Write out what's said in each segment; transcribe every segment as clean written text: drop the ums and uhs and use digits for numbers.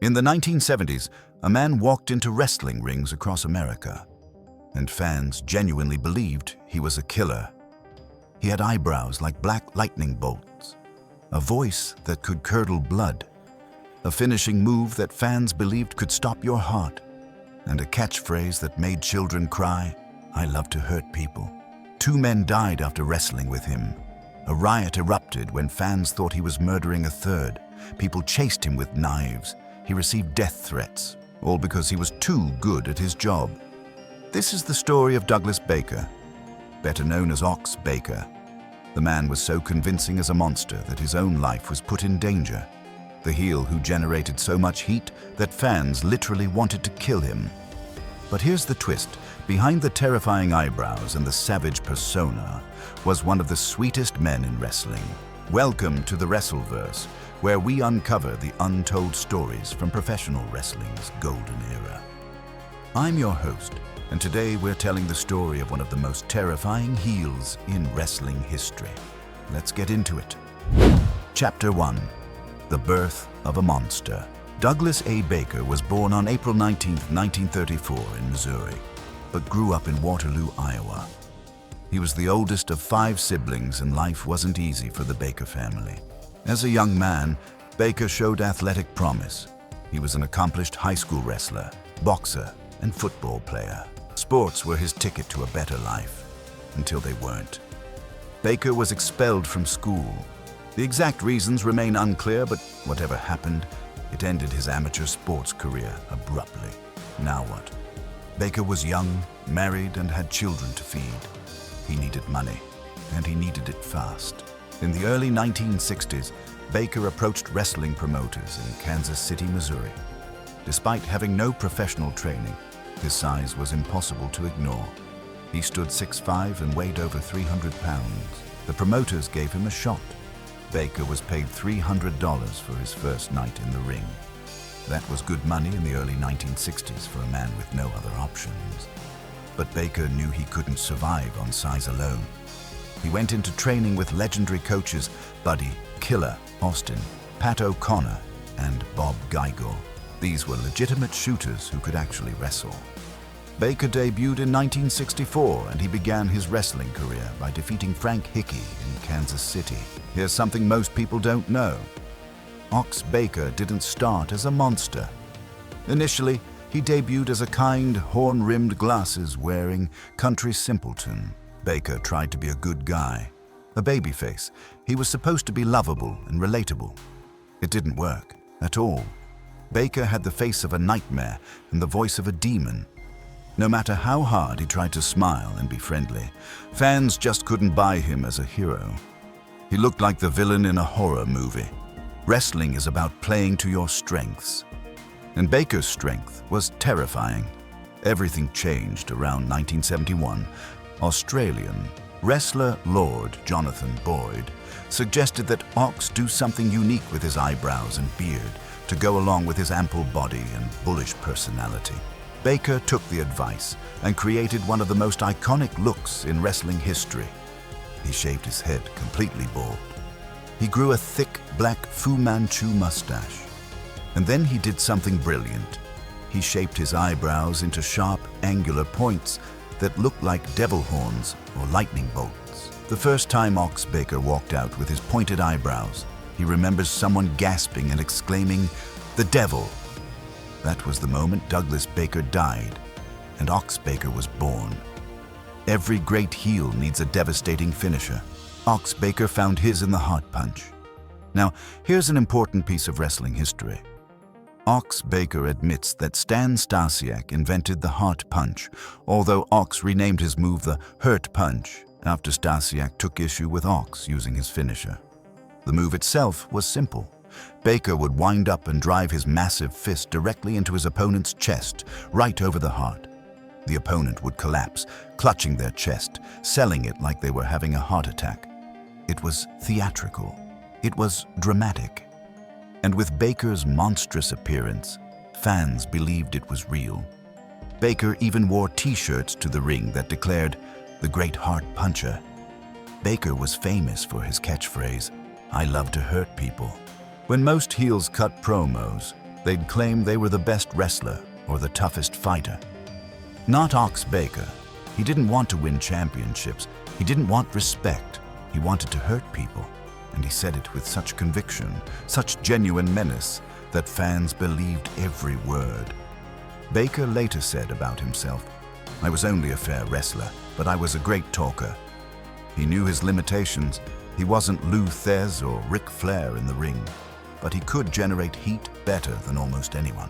In the 1970s, a man walked into wrestling rings across America, and fans genuinely believed he was a killer. He had eyebrows like black lightning bolts, a voice that could curdle blood, a finishing move that fans believed could stop your heart, and a catchphrase that made children cry, "I love to hurt people." 2 men died after wrestling with him. A riot erupted when fans thought he was murdering a third. People chased him with knives. He received death threats, all because he was too good at his job. This is the story of Douglas Baker, better known as Ox Baker. The man was so convincing as a monster that his own life was put in danger. The heel who generated so much heat that fans literally wanted to kill him. But here's the twist. Behind the terrifying eyebrows and the savage persona was one of the sweetest men in wrestling. Welcome to the Wrestleverse, where we uncover the untold stories from professional wrestling's golden era. I'm your host, and today we're telling the story of one of the most terrifying heels in wrestling history. Let's get into it. Chapter 1. The Birth of a Monster. Douglas A. Baker was born on April 19, 1934 in Missouri, but grew up in Waterloo, Iowa. He was the oldest of 5 siblings, and life wasn't easy for the Baker family. As a young man, Baker showed athletic promise. He was an accomplished high school wrestler, boxer, and football player. Sports were his ticket to a better life, until they weren't. Baker was expelled from school. The exact reasons remain unclear, but whatever happened, it ended his amateur sports career abruptly. Now what? Baker was young, married, and had children to feed. He needed money, and he needed it fast. In the early 1960s, Baker approached wrestling promoters in Kansas City, Missouri. Despite having no professional training, his size was impossible to ignore. He stood 6'5" and weighed over 300 pounds. The promoters gave him a shot. Baker was paid $300 for his first night in the ring. That was good money in the early 1960s for a man with no other options. But Baker knew he couldn't survive on size alone. He went into training with legendary coaches Buddy, Killer, Austin, Pat O'Connor, and Bob Geigel. These were legitimate shooters who could actually wrestle. Baker debuted in 1964, and he began his wrestling career by defeating Frank Hickey in Kansas City. Here's something most people don't know. Ox Baker didn't start as a monster. Initially, he debuted as a kind, horn-rimmed glasses-wearing country simpleton. Baker tried to be a good guy, a babyface. He was supposed to be lovable and relatable. It didn't work at all. Baker had the face of a nightmare and the voice of a demon. No matter how hard he tried to smile and be friendly, fans just couldn't buy him as a hero. He looked like the villain in a horror movie. Wrestling is about playing to your strengths. And Baker's strength was terrifying. Everything changed around 1971. Australian wrestler Lord Jonathan Boyd suggested that Ox do something unique with his eyebrows and beard to go along with his ample body and bullish personality. Baker took the advice and created one of the most iconic looks in wrestling history. He shaved his head completely bald. He grew a thick black Fu Manchu mustache. And then he did something brilliant. He shaped his eyebrows into sharp, angular points that looked like devil horns or lightning bolts. The first time Ox Baker walked out with his pointed eyebrows, he remembers someone gasping and exclaiming, "The devil!" That was the moment Douglas Baker died, and Ox Baker was born. Every great heel needs a devastating finisher. Ox Baker found his in the heart punch. Now, here's an important piece of wrestling history. Ox Baker admits that Stan Stasiak invented the heart punch, although Ox renamed his move the hurt punch after Stasiak took issue with Ox using his finisher. The move itself was simple. Baker would wind up and drive his massive fist directly into his opponent's chest, right over the heart. The opponent would collapse, clutching their chest, selling it like they were having a heart attack. It was theatrical. It was dramatic. And with Baker's monstrous appearance, fans believed it was real. Baker even wore t-shirts to the ring that declared, "The Great Heart Puncher." Baker was famous for his catchphrase, "I love to hurt people." When most heels cut promos, They'd claim they were the best wrestler or the toughest fighter. Not Ox Baker. He didn't want to win championships. He didn't want respect. He wanted to hurt people. And he said it with such conviction, such genuine menace, that fans believed every word. Baker later said about himself, "I was only a fair wrestler, but I was a great talker." He knew his limitations. He wasn't Lou Thez or Ric Flair in the ring, but he could generate heat better than almost anyone.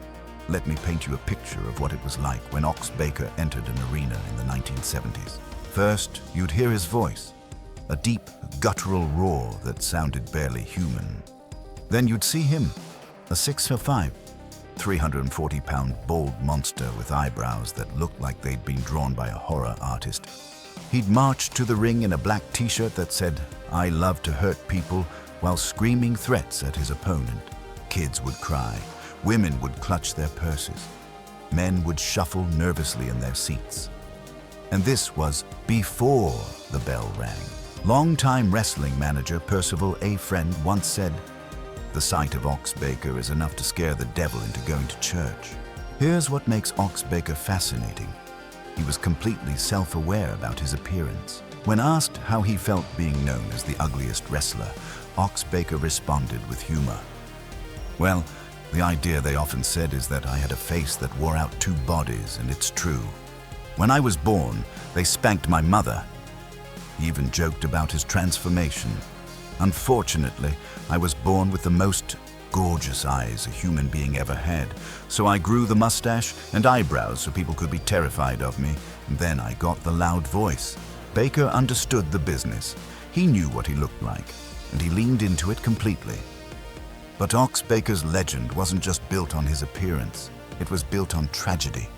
Let me paint you a picture of what it was like when Ox Baker entered an arena in the 1970s. First, you'd hear his voice, a deep, guttural roar that sounded barely human. Then you'd see him, a 6'5", 340-pound bald monster with eyebrows that looked like they'd been drawn by a horror artist. He'd march to the ring in a black t-shirt that said, "I love to hurt people," while screaming threats at his opponent. Kids would cry. Women would clutch their purses. Men would shuffle nervously in their seats. And this was before the bell rang. Longtime wrestling manager Percival A. Friend once said, "The sight of Ox Baker is enough to scare the devil into going to church." Here's what makes Ox Baker fascinating. He was completely self-aware about his appearance. When asked how he felt being known as the ugliest wrestler, Ox Baker responded with humor. "Well, the idea they often said is that I had a face that wore out two bodies, and it's true. When I was born, they spanked my mother." He even joked about his transformation. "Unfortunately, I was born with the most gorgeous eyes a human being ever had, so I grew the mustache and eyebrows so people could be terrified of me, and then I got the loud voice." Baker understood the business. He knew what he looked like, and he leaned into it completely. But Ox Baker's legend wasn't just built on his appearance, it was built on tragedy.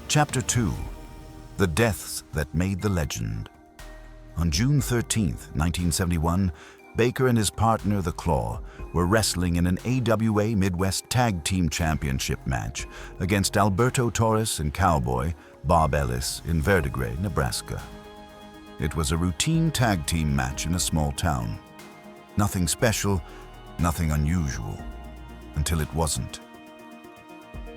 Chapter 2. The Deaths That Made the Legend. On June 13th, 1971, Baker and his partner, The Claw, were wrestling in an AWA Midwest Tag Team Championship match against Alberto Torres and Cowboy Bob Ellis in Verdigre, Nebraska. It was a routine tag team match in a small town. Nothing special, nothing unusual, until it wasn't.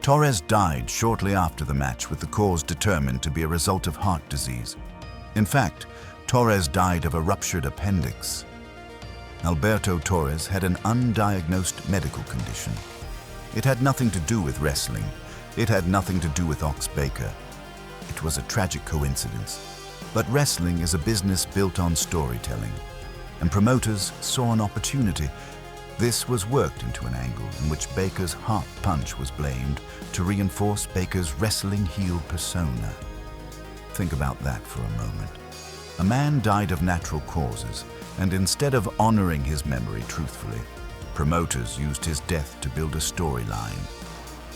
Torres died shortly after the match, with the cause determined to be a result of heart disease. In fact, Torres died of a ruptured appendix. Alberto Torres had an undiagnosed medical condition. It had nothing to do with wrestling. It had nothing to do with Ox Baker. It was a tragic coincidence. But wrestling is a business built on storytelling, and promoters saw an opportunity. This was worked into an angle in which Baker's heart punch was blamed to reinforce Baker's wrestling heel persona. Think about that for a moment. A man died of natural causes, and instead of honoring his memory truthfully, promoters used his death to build a storyline.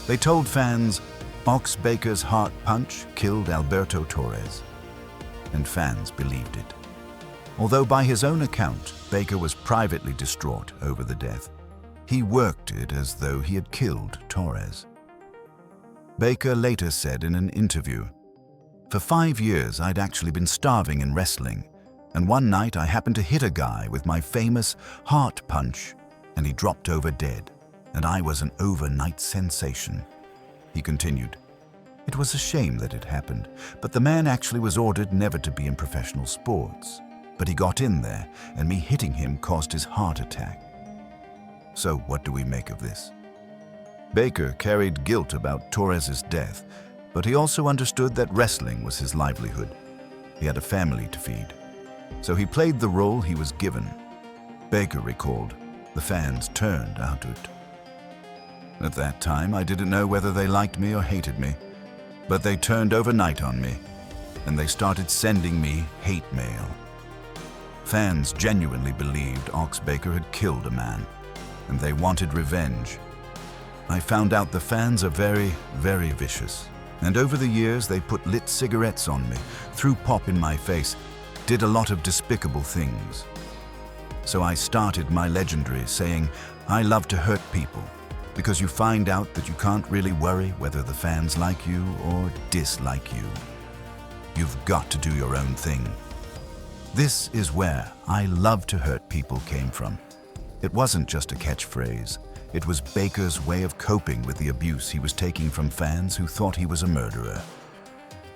They told fans, "Ox Baker's heart punch killed Alberto Torres," and fans believed it. Although by his own account, Baker was privately distraught over the death, he worked it as though he had killed Torres. Baker later said in an interview, "For 5 years, I'd actually been starving in wrestling, and one night I happened to hit a guy with my famous heart punch, and he dropped over dead, and I was an overnight sensation." He continued, "It was a shame that it happened, but the man actually was ordered never to be in professional sports. But he got in there, and me hitting him caused his heart attack." So what do we make of this? Baker carried guilt about Torres's death, but he also understood that wrestling was his livelihood. He had a family to feed. So he played the role he was given. Baker recalled, "The fans turned out it. At that time, I didn't know whether they liked me or hated me, but they turned overnight on me, and they started sending me hate mail." Fans genuinely believed Ox Baker had killed a man, and they wanted revenge. I found out the fans are very, very vicious, and over the years they put lit cigarettes on me, threw pop in my face, did a lot of despicable things. So I started my legendary saying, "I love to hurt people," because you find out that you can't really worry whether the fans like you or dislike you. You've got to do your own thing. This is where "I love to hurt people" came from. It wasn't just a catchphrase. It was Baker's way of coping with the abuse he was taking from fans who thought he was a murderer.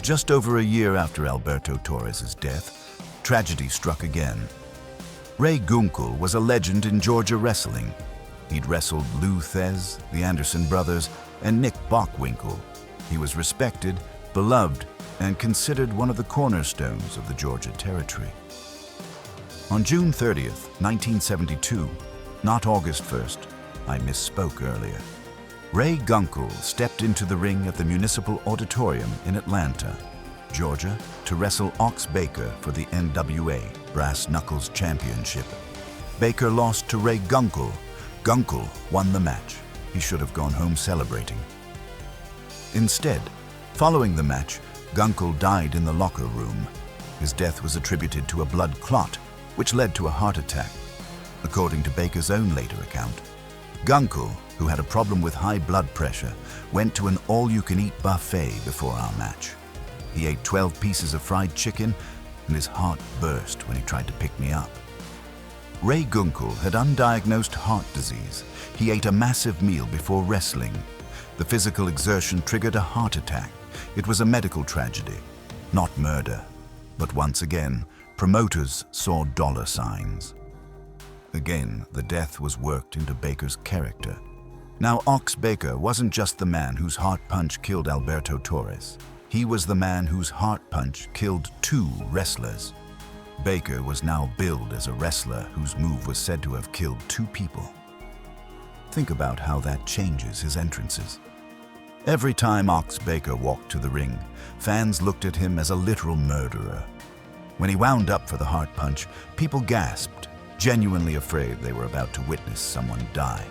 Just over a year after Alberto Torres' death, tragedy struck again. Ray Gunkel was a legend in Georgia wrestling. He'd wrestled Lou Thez, the Anderson brothers, and Nick Bockwinkel. He was respected, beloved, and considered one of the cornerstones of the Georgia territory. On June 30th, 1972, not August 1st, I misspoke earlier, Ray Gunkel stepped into the ring at the Municipal Auditorium in Atlanta, Georgia, to wrestle Ox Baker for the NWA Brass Knuckles Championship. Baker lost to Ray Gunkel. Gunkel won the match. He should have gone home celebrating. Instead, following the match, Gunkel died in the locker room. His death was attributed to a blood clot, which led to a heart attack. According to Baker's own later account, Gunkel, who had a problem with high blood pressure, went to an all-you-can-eat buffet before our match. He ate 12 pieces of fried chicken, and his heart burst when he tried to pick me up. Ray Gunkel had undiagnosed heart disease. He ate a massive meal before wrestling. The physical exertion triggered a heart attack. It was a medical tragedy, not murder. But once again, promoters saw dollar signs. Again, the death was worked into Baker's character. Now, Ox Baker wasn't just the man whose heart punch killed Alberto Torres. He was the man whose heart punch killed 2 wrestlers. Baker was now billed as a wrestler whose move was said to have killed 2 people. Think about how that changes his entrances. Every time Ox Baker walked to the ring, fans looked at him as a literal murderer. When he wound up for the heart punch, people gasped, genuinely afraid they were about to witness someone die.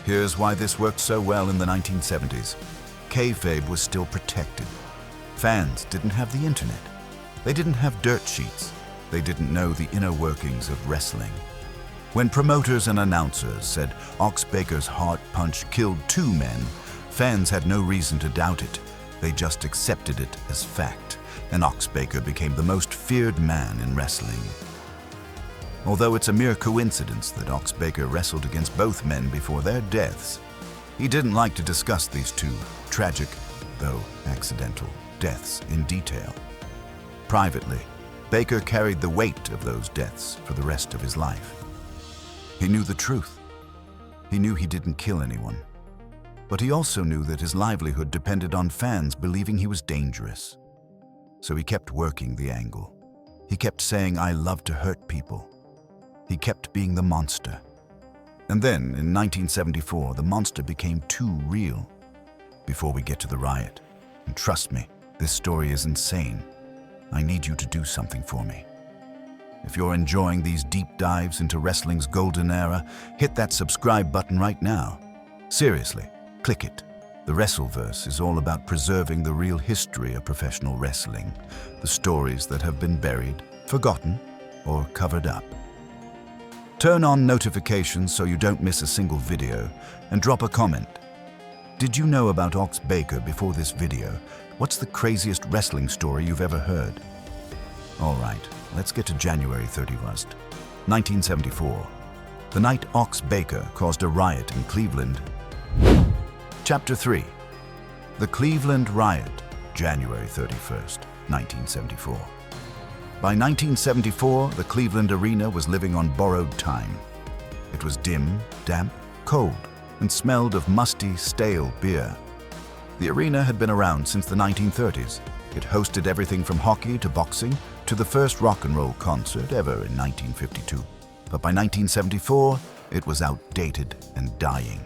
Here's why this worked so well in the 1970s. Kayfabe was still protected. Fans didn't have the internet. They didn't have dirt sheets. They didn't know the inner workings of wrestling. When promoters and announcers said Ox Baker's heart punch killed 2 men, fans had no reason to doubt it. They just accepted it as fact, and Ox Baker became the most feared man in wrestling. Although it's a mere coincidence that Ox Baker wrestled against both men before their deaths, he didn't like to discuss these 2 tragic, though accidental, deaths in detail. Privately, Baker carried the weight of those deaths for the rest of his life. He knew the truth. He knew he didn't kill anyone. But he also knew that his livelihood depended on fans believing he was dangerous. So he kept working the angle. He kept saying, "I love to hurt people." He kept being the monster. And then, in 1974, the monster became too real. Before we get to the riot, and trust me, this story is insane, I need you to do something for me. If you're enjoying these deep dives into wrestling's golden era, hit that subscribe button right now. Seriously, click it. The Wrestleverse is all about preserving the real history of professional wrestling, the stories that have been buried, forgotten, or covered up. Turn on notifications so you don't miss a single video, and drop a comment. Did you know about Ox Baker before this video? What's the craziest wrestling story you've ever heard? All right, let's get to January 31st, 1974. The night Ox Baker caused a riot in Cleveland. Chapter 3. The Cleveland Riot, January 31st, 1974. By 1974, the Cleveland Arena was living on borrowed time. It was dim, damp, cold, and smelled of musty, stale beer. The arena had been around since the 1930s. It hosted everything from hockey to boxing to the first rock and roll concert ever in 1952. But by 1974, it was outdated and dying.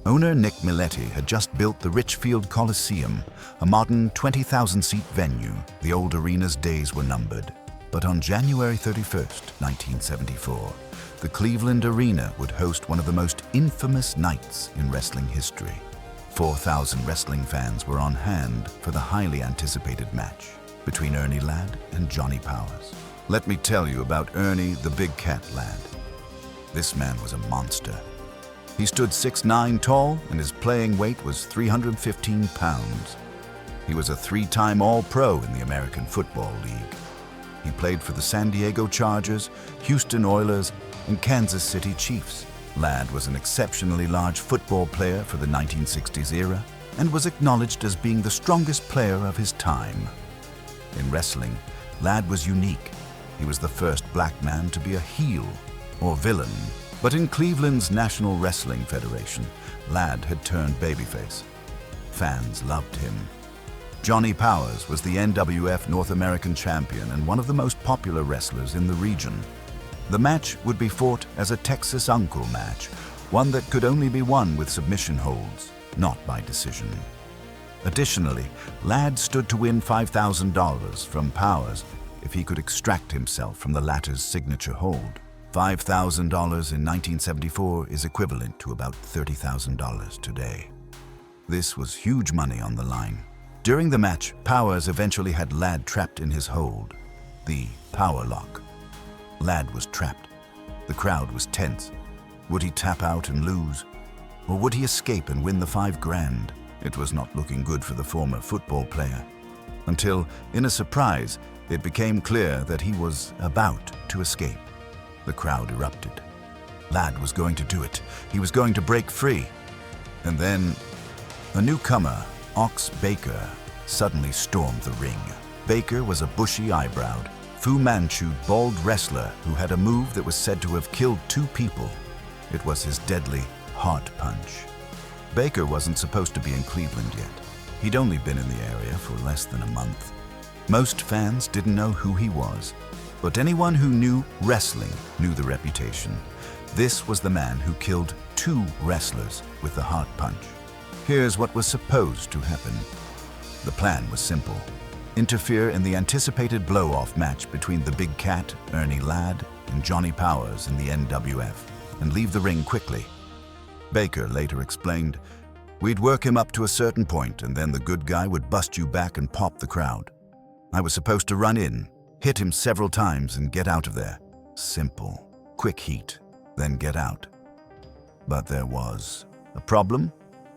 Owner Nick Miletti had just built the Richfield Coliseum, a modern 20,000-seat venue. The old arena's days were numbered. But on January 31st, 1974, the Cleveland Arena would host one of the most infamous nights in wrestling history. 4,000 wrestling fans were on hand for the highly anticipated match between Ernie Ladd and Johnny Powers. Let me tell you about Ernie the Big Cat Ladd. This man was a monster. He stood 6'9" tall, and his playing weight was 315 pounds. He was a 3-time All-Pro in the American Football League. He played for the San Diego Chargers, Houston Oilers, and Kansas City Chiefs. Ladd was an exceptionally large football player for the 1960s era and was acknowledged as being the strongest player of his time. In wrestling, Ladd was unique. He was the first black man to be a heel or villain. But in Cleveland's National Wrestling Federation, Ladd had turned babyface. Fans loved him. Johnny Powers was the NWF North American champion and one of the most popular wrestlers in the region. The match would be fought as a Texas Uncle match, one that could only be won with submission holds, not by decision. Additionally, Ladd stood to win $5,000 from Powers if he could extract himself from the latter's signature hold. $5,000 in 1974 is equivalent to about $30,000 today. This was huge money on the line. During the match, Powers eventually had Ladd trapped in his hold, the power lock. Ladd was trapped. The crowd was tense. Would he tap out and lose? Or would he escape and win the $5,000? It was not looking good for the former football player. Until, in a surprise, it became clear that he was about to escape. The crowd erupted. Ladd was going to do it. He was going to break free. And then, a newcomer, Ox Baker, suddenly stormed the ring. Baker was a bushy-eyebrowed, Fu Manchu bald wrestler who had a move that was said to have killed 2 people. It was his deadly heart punch. Baker wasn't supposed to be in Cleveland yet. He'd only been in the area for less than a month. Most fans didn't know who he was, but anyone who knew wrestling knew the reputation. This was the man who killed 2 wrestlers with the heart punch. Here's what was supposed to happen. The plan was simple. Interfere in the anticipated blow-off match between the Big Cat, Ernie Ladd, and Johnny Powers in the NWF, and leave the ring quickly. Baker later explained, "We'd work him up to a certain point, and then the good guy would bust you back and pop the crowd. I was supposed to run in, hit him several times, and get out of there. Simple. Quick heat, then get out." But there was a problem.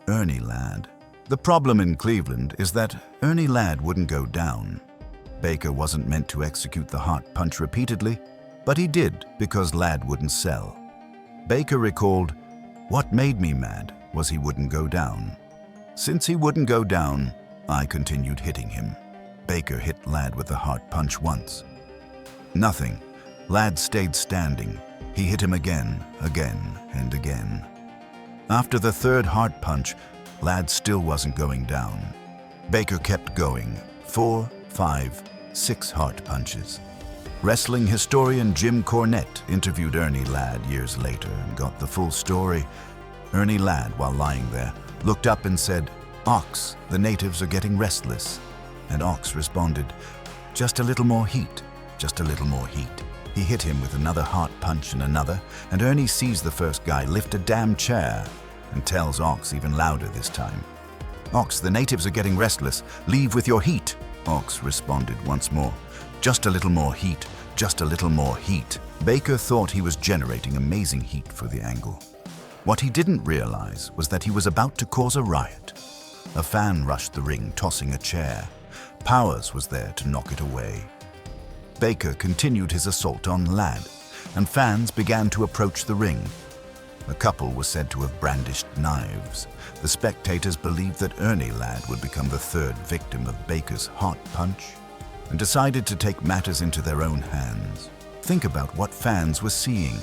Ernie Ladd. The problem in Cleveland is that Ernie Ladd wouldn't go down. Baker wasn't meant to execute the heart punch repeatedly, but he did because Ladd wouldn't sell. Baker recalled, "What made me mad was he wouldn't go down. Since he wouldn't go down, I continued hitting him." Baker hit Ladd with the heart punch once. Nothing. Ladd stayed standing. He hit him again, and again. After the 3rd heart punch, Ladd still wasn't going down. Baker kept going. 4, 5, 6 heart punches. Wrestling historian Jim Cornette interviewed Ernie Ladd years later and got the full story. Ernie Ladd, while lying there, looked up and said, "Ox, the natives are getting restless." And Ox responded, "Just a little more heat, just a little more heat." He hit him with another heart punch and another, and Ernie sees the first guy lift a damn chair and tells Ox even louder this time, "Ox, the natives are getting restless. Leave with your heat." Ox responded once more, "Just a little more heat, just a little more heat." Baker thought he was generating amazing heat for the angle. What he didn't realize was that he was about to cause a riot. A fan rushed the ring, tossing a chair. Powers was there to knock it away. Baker continued his assault on Ladd, and fans began to approach the ring. A couple was said to have brandished knives. The spectators believed that Ernie Ladd would become the 3rd victim of Baker's heart punch, and decided to take matters into their own hands. Think about what fans were seeing.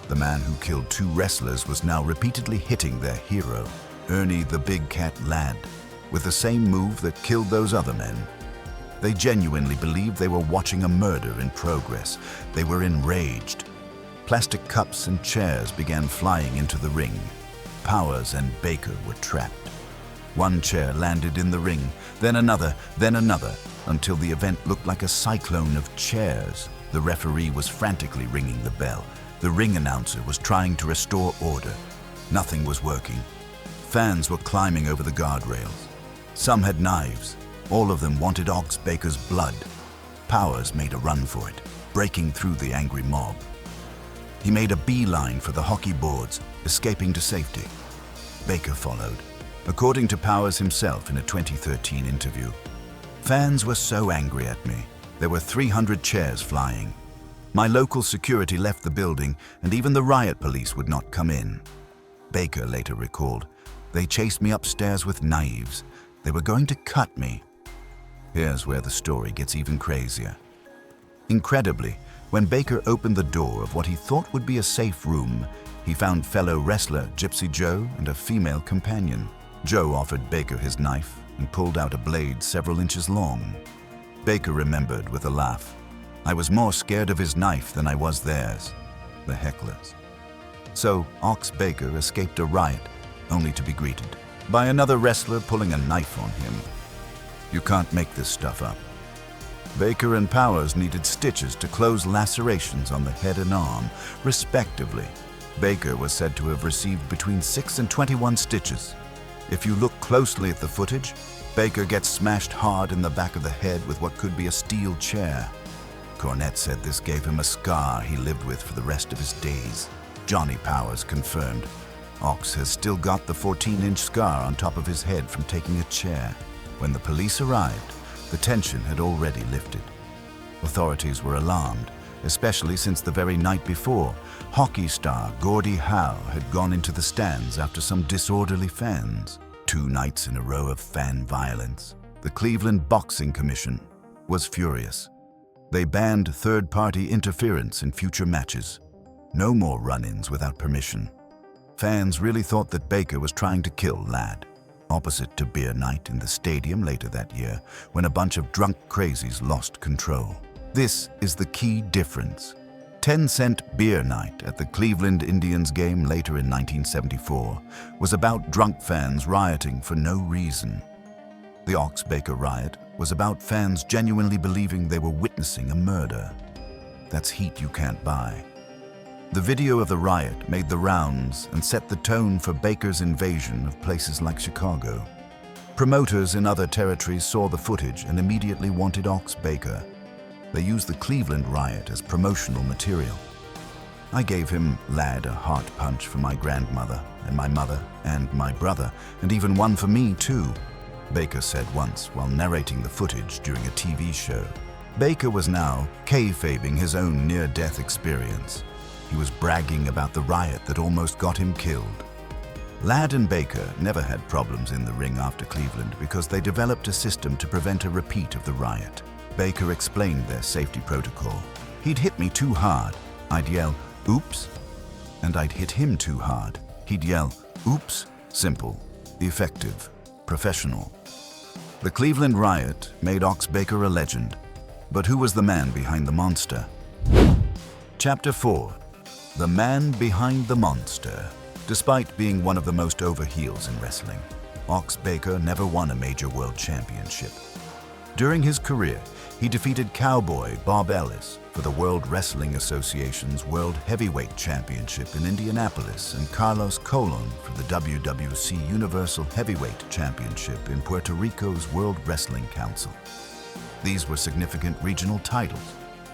The man who killed 2 wrestlers was now repeatedly hitting their hero, Ernie the Big Cat Ladd, with the same move that killed those other men. They genuinely believed they were watching a murder in progress. They were enraged. Plastic cups and chairs began flying into the ring. Powers and Baker were trapped. One chair landed in the ring, then another, until the event looked like a cyclone of chairs. The referee was frantically ringing the bell. The ring announcer was trying to restore order. Nothing was working. Fans were climbing over the guardrails. Some had knives. All of them wanted Ox Baker's blood. Powers made a run for it, breaking through the angry mob. He made a beeline for the hockey boards, escaping to safety. Baker followed, according to Powers himself in a 2013 interview. "Fans were so angry at me. There were 300 chairs flying. My local security left the building, and even the riot police would not come in. Baker later recalled, "They chased me upstairs with knives. They were going to cut me." Here's where the story gets even crazier. Incredibly, when Baker opened the door of what he thought would be a safe room, he found fellow wrestler Gypsy Joe and a female companion. Joe offered Baker his knife and pulled out a blade several inches long. Baker remembered with a laugh, "I was more scared of his knife than I was theirs," the hecklers. So Ox Baker escaped a riot, only to be greeted by another wrestler pulling a knife on him. You can't make this stuff up. Baker and Powers needed stitches to close lacerations on the head and arm, respectively. Baker was said to have received between 6 and 21 stitches. If you look closely at the footage, Baker gets smashed hard in the back of the head with what could be a steel chair. Cornette said this gave him a scar he lived with for the rest of his days. Johnny Powers confirmed, "Ox has still got the 14-inch scar on top of his head from taking a chair." When the police arrived, the tension had already lifted. Authorities were alarmed, especially since the very night before, hockey star Gordie Howe had gone into the stands after some disorderly fans. 2 nights in a row of fan violence. The Cleveland Boxing Commission was furious. They banned third-party interference in future matches. No more run-ins without permission. Fans really thought that Baker was trying to kill Ladd, opposite to beer night in the stadium later that year, when a bunch of drunk crazies lost control. This is the key difference. 10-cent beer night at the Cleveland Indians game later in 1974 was about drunk fans rioting for no reason. The Ox Baker riot was about fans genuinely believing they were witnessing a murder. That's heat you can't buy. The video of the riot made the rounds and set the tone for Baker's invasion of places like Chicago. Promoters in other territories saw the footage and immediately wanted Ox Baker. They used the Cleveland riot as promotional material. "I gave him, Ladd, a heart punch for my grandmother and my mother and my brother, and even one for me too," Baker said once while narrating the footage during a TV show. Baker was now kayfabing his own near-death experience. He was bragging about the riot that almost got him killed. Ladd and Baker never had problems in the ring after Cleveland because they developed a system to prevent a repeat of the riot. Baker explained their safety protocol. "He'd hit me too hard. I'd yell, 'Oops,' and I'd hit him too hard. He'd yell, 'Oops.' Simple, effective, professional." The Cleveland riot made Ox Baker a legend. But who was the man behind the monster? Chapter 4. The Man Behind the Monster. Despite being one of the most over heels in wrestling, Ox Baker never won a major world championship. During his career, he defeated Cowboy Bob Ellis for the World Wrestling Association's World Heavyweight Championship in Indianapolis and Carlos Colon for the WWC Universal Heavyweight Championship in Puerto Rico's World Wrestling Council. These were significant regional titles,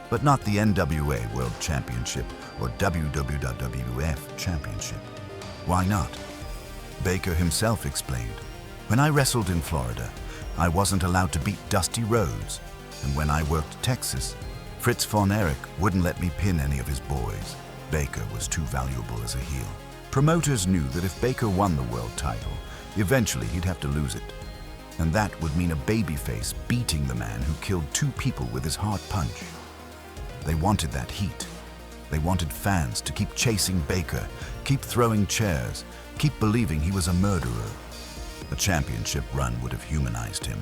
but not the NWA World Championship or WWF Championship. Why not? Baker himself explained, "When I wrestled in Florida, I wasn't allowed to beat Dusty Rhodes, and when I worked Texas, Fritz von Erich wouldn't let me pin any of his boys. Baker was too valuable as a heel." Promoters knew that if Baker won the world title, eventually he'd have to lose it. And that would mean a babyface beating the man who killed 2 people with his hard punch. They wanted that heat. They wanted fans to keep chasing Baker, keep throwing chairs, keep believing he was a murderer. A championship run would have humanized him.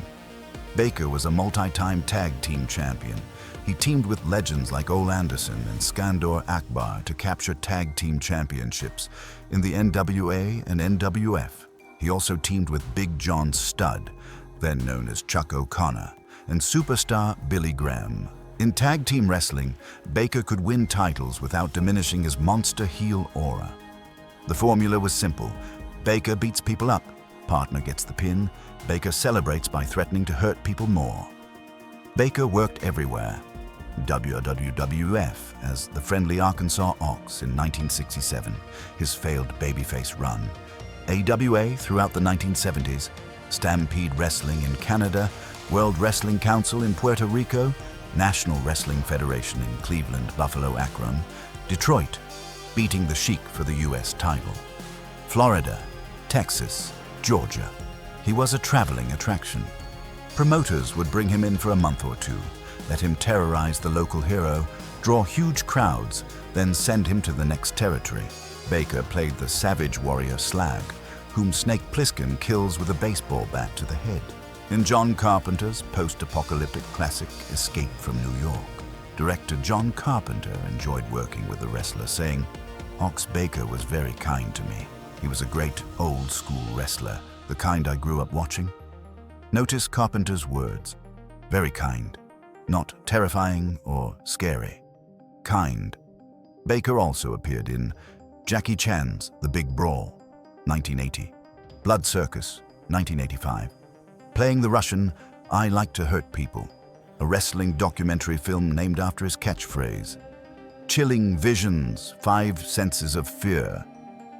Baker was a multi-time tag team champion. He teamed with legends like Ole Anderson and Skandor Akbar to capture tag team championships in the NWA and NWF. He also teamed with Big John Studd, then known as Chuck O'Connor, and superstar Billy Graham. In tag team wrestling, Baker could win titles without diminishing his monster heel aura. The formula was simple. Baker beats people up, partner gets the pin, Baker celebrates by threatening to hurt people more. Baker worked everywhere. WWF as the Friendly Arkansas Ox in 1967, his failed babyface run. AWA throughout the 1970s, Stampede Wrestling in Canada, World Wrestling Council in Puerto Rico, National Wrestling Federation in Cleveland, Buffalo, Akron, Detroit, beating the Sheik for the US title, Florida, Texas, Georgia. He was a traveling attraction. Promoters would bring him in for a month or two, let him terrorize the local hero, draw huge crowds, then send him to the next territory. Baker played the savage warrior Slag, whom Snake Plissken kills with a baseball bat to the head. In John Carpenter's post-apocalyptic classic Escape from New York, director John Carpenter enjoyed working with the wrestler, saying, "Ox Baker was very kind to me. He was a great old-school wrestler, the kind I grew up watching." Notice Carpenter's words. Very kind. Not terrifying or scary. Kind. Baker also appeared in Jackie Chan's The Big Brawl, 1980, Blood Circus, 1985, playing the Russian I Like to Hurt People, a wrestling documentary film named after his catchphrase, Chilling Visions, 5 Senses of Fear,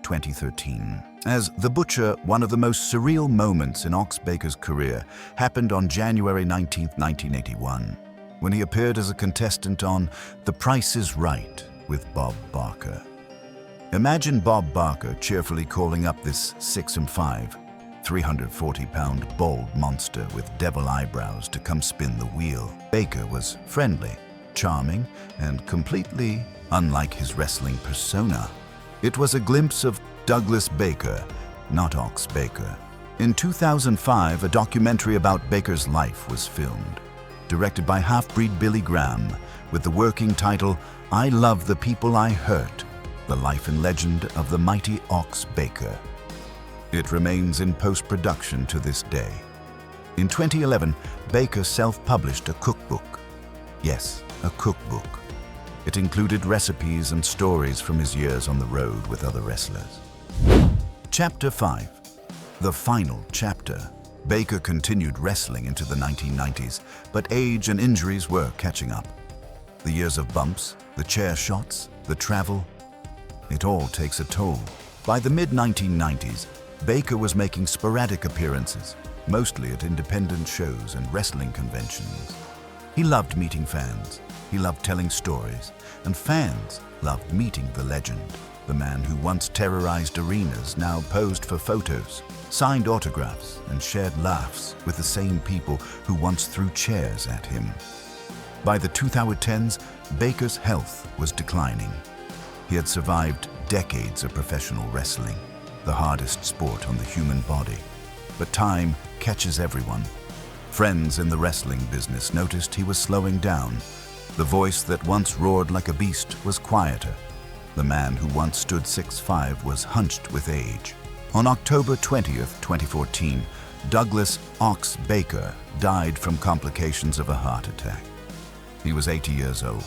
2013. As The Butcher, one of the most surreal moments in Ox Baker's career happened on January 19, 1981, when he appeared as a contestant on The Price is Right with Bob Barker. Imagine Bob Barker cheerfully calling up this 6'5", 340-pound bald monster with devil eyebrows to come spin the wheel. Baker was friendly, charming, and completely unlike his wrestling persona. It was a glimpse of Douglas Baker, not Ox Baker. In 2005, a documentary about Baker's life was filmed, directed by half-breed Billy Graham, with the working title, I Love the People I Hurt, the life and legend of the mighty Ox Baker. It remains in post-production to this day. In 2011, Baker self-published a cookbook. Yes, a cookbook. It included recipes and stories from his years on the road with other wrestlers. Chapter 5. The final chapter. Baker continued wrestling into the 1990s, but age and injuries were catching up. The years of bumps, the chair shots, the travel, it all takes a toll. By the mid-1990s, Baker was making sporadic appearances, mostly at independent shows and wrestling conventions. He loved meeting fans, he loved telling stories, and fans loved meeting the legend. The man who once terrorized arenas now posed for photos, signed autographs, and shared laughs with the same people who once threw chairs at him. By the 2010s, Baker's health was declining. He had survived decades of professional wrestling, the hardest sport on the human body. But time catches everyone. Friends in the wrestling business noticed he was slowing down. The voice that once roared like a beast was quieter. The man who once stood 6'5" was hunched with age. On October 20th, 2014, Douglas "Ox" Baker died from complications of a heart attack. He was 80 years old.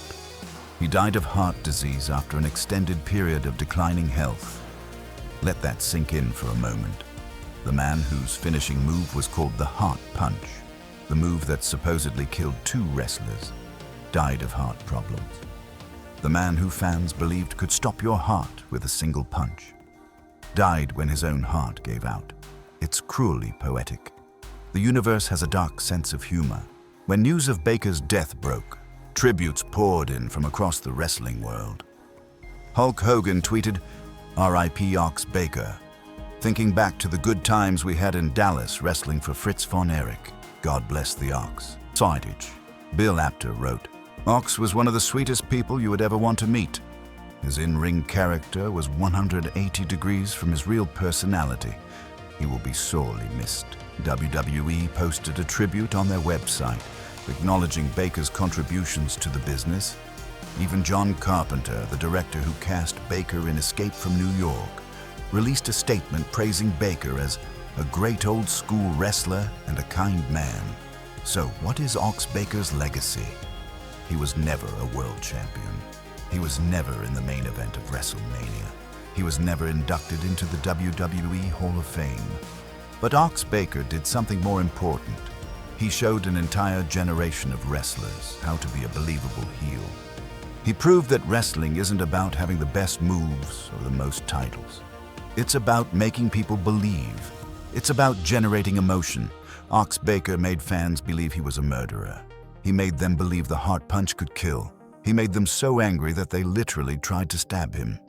He died of heart disease after an extended period of declining health. Let that sink in for a moment. The man whose finishing move was called the Heart Punch, the move that supposedly killed 2 wrestlers, died of heart problems. The man who fans believed could stop your heart with a single punch, died when his own heart gave out. It's cruelly poetic. The universe has a dark sense of humor. When news of Baker's death broke, tributes poured in from across the wrestling world. Hulk Hogan tweeted, "R.I.P. Ox Baker. Thinking back to the good times we had in Dallas wrestling for Fritz von Erich. God bless the Ox." Sidage. Bill Apter wrote, "Ox was one of the sweetest people you would ever want to meet. His in-ring character was 180 degrees from his real personality. He will be sorely missed." WWE posted a tribute on their website, acknowledging Baker's contributions to the business. Even John Carpenter, the director who cast Baker in Escape from New York, released a statement praising Baker as a great old-school wrestler and a kind man. So what is Ox Baker's legacy? He was never a world champion. He was never in the main event of WrestleMania. He was never inducted into the WWE Hall of Fame. But Ox Baker did something more important. He showed an entire generation of wrestlers how to be a believable heel. He proved that wrestling isn't about having the best moves or the most titles. It's about making people believe. It's about generating emotion. Ox Baker made fans believe he was a murderer. He made them believe the heart punch could kill. He made them so angry that they literally tried to stab him.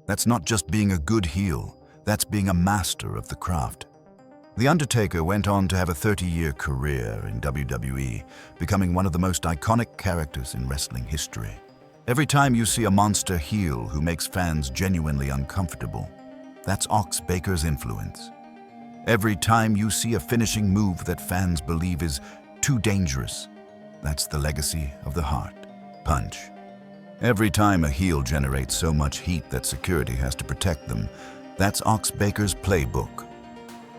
That's not just being a good heel, that's being a master of the craft. The Undertaker went on to have a 30-year career in WWE, becoming one of the most iconic characters in wrestling history. Every time you see a monster heel who makes fans genuinely uncomfortable, that's Ox Baker's influence. Every time you see a finishing move that fans believe is too dangerous, that's the legacy of the heart punch. Every time a heel generates so much heat that security has to protect them, that's Ox Baker's playbook.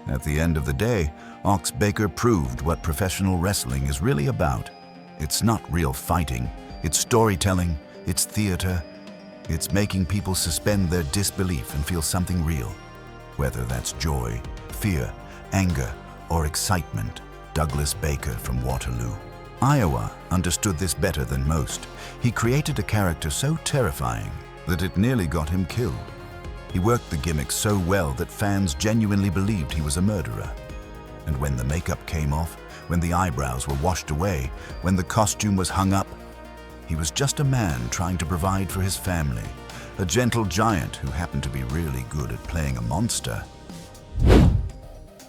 At the end of the day, Ox Baker proved what professional wrestling is really about. It's not real fighting, it's storytelling, it's theater, it's making people suspend their disbelief and feel something real. Whether that's joy, fear, anger, or excitement, Douglas Baker from Waterloo, Iowa understood this better than most. He created a character so terrifying that it nearly got him killed. He worked the gimmick so well that fans genuinely believed he was a murderer. And when the makeup came off, when the eyebrows were washed away, when the costume was hung up, he was just a man trying to provide for his family, a gentle giant who happened to be really good at playing a monster.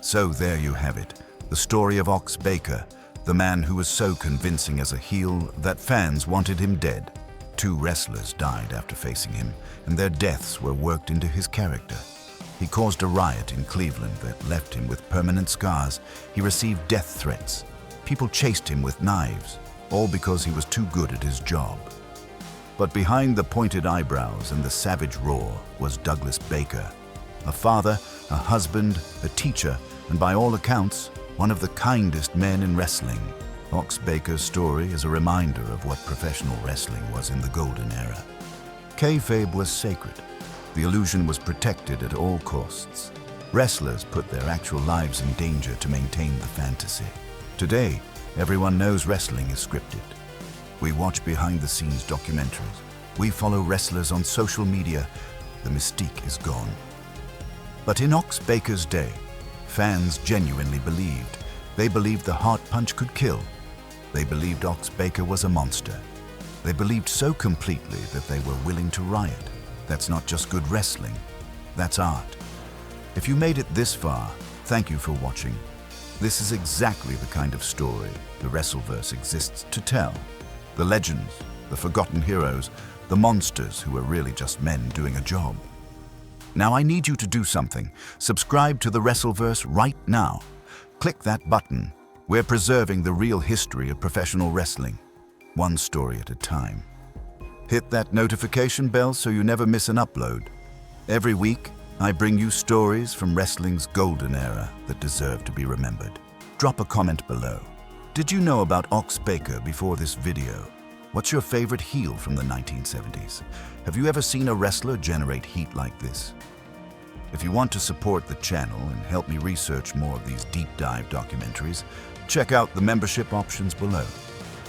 So there you have it, the story of Ox Baker, the man who was so convincing as a heel that fans wanted him dead. 2 wrestlers died after facing him, and their deaths were worked into his character. He caused a riot in Cleveland that left him with permanent scars. He received death threats. People chased him with knives, all because he was too good at his job. But behind the pointed eyebrows and the savage roar was Douglas Baker, a father, a husband, a teacher, and by all accounts, one of the kindest men in wrestling. Ox Baker's story is a reminder of what professional wrestling was in the golden era. Kayfabe was sacred. The illusion was protected at all costs. Wrestlers put their actual lives in danger to maintain the fantasy. Today, everyone knows wrestling is scripted. We watch behind-the-scenes documentaries. We follow wrestlers on social media. The mystique is gone. But in Ox Baker's day, fans genuinely believed. They believed the heart punch could kill. They believed Ox Baker was a monster. They believed so completely that they were willing to riot. That's not just good wrestling, that's art. If you made it this far, thank you for watching. This is exactly the kind of story the Wrestleverse exists to tell. The legends, the forgotten heroes, the monsters who are really just men doing a job. Now I need you to do something. Subscribe to the Wrestleverse right now. Click that button. We're preserving the real history of professional wrestling, one story at a time. Hit that notification bell so you never miss an upload. Every week, I bring you stories from wrestling's golden era that deserve to be remembered. Drop a comment below. Did you know about Ox Baker before this video? What's your favorite heel from the 1970s? Have you ever seen a wrestler generate heat like this? If you want to support the channel and help me research more of these deep dive documentaries, check out the membership options below.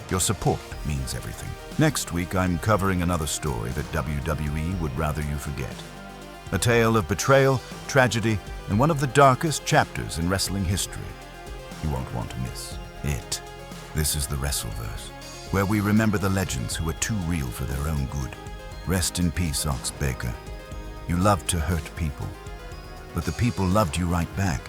Your support means everything. Next week, I'm covering another story that WWE would rather you forget. A tale of betrayal, tragedy, and one of the darkest chapters in wrestling history. You won't want to miss it. This is the Wrestleverse, where we remember the legends who are too real for their own good. Rest in peace, Ox Baker. You loved to hurt people, but the people loved you right back.